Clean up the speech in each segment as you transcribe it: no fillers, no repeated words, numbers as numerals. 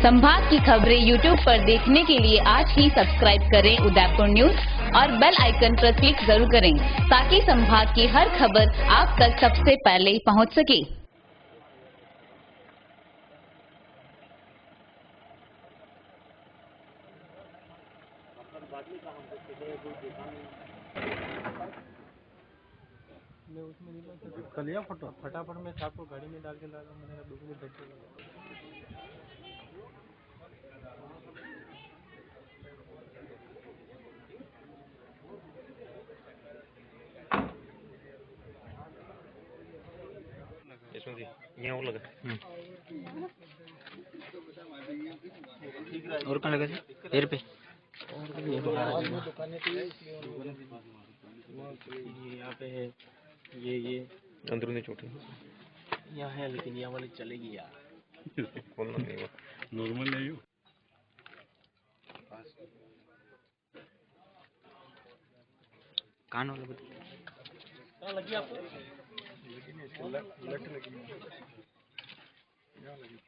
संभाग की खबरें यूट्यूब पर देखने के लिए आज ही सब्सक्राइब करें उदयपुर न्यूज और बेल आइकन पर क्लिक जरूर करें ताकि संभाग की हर खबर आप तक सबसे पहले पहुंच सके। मैं उसमें नहीं कर लिया फोटो फटाफट में आपको गाड़ी में डाल के ला रहा हूँ। मैंने 2 मिनट देख यहाँ और लगा और कहाँ लगा पैर पे यहाँ पे है ये अंदरूनी चोट यहाँ है, लेकिन यहाँ वाली चलेगी यार। कौन नहीं हुआ नॉर्मल नहीं हो कान वाला लगी आपको लट लगी यहाँ लगी।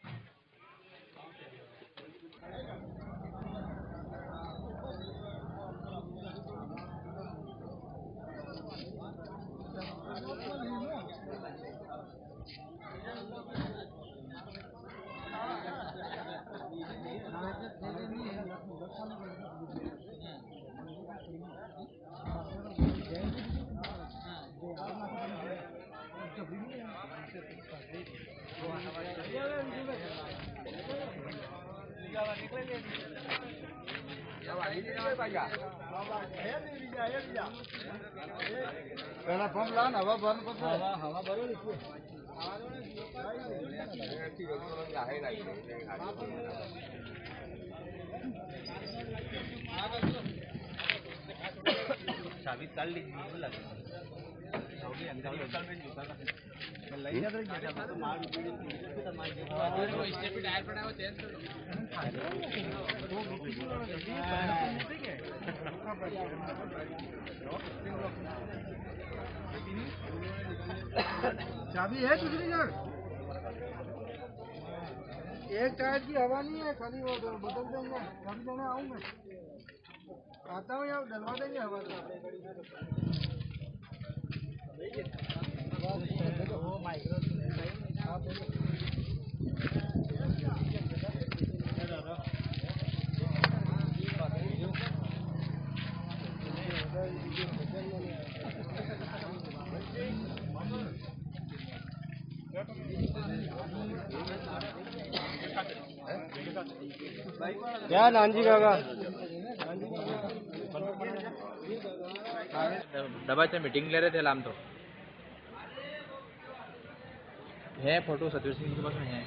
पहला पंप ला ना हवा बंद कर हवा भरो चाबी काल ली स्टेप टायर पड़ा हुआ चेंज कर चाबी है दूसरी जगह एक टायर की हवा नहीं है, खाली वो बदल देंगे। कभी देने आऊंगा आता हूँ यार, डलवा देंगे हवा क्या नानजी काका दबा से मीटिंग ले रहे थे लाम तो है फोटो सतवीर सिंह के पास में है।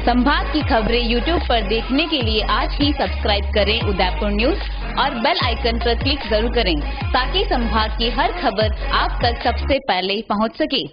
संभाग की खबरें यूट्यूब पर देखने के लिए आज ही सब्सक्राइब करें उदयपुर न्यूज और बेल आइकन पर क्लिक जरूर करें ताकि संभाग की हर खबर आप तक सबसे पहले पहुंच सके।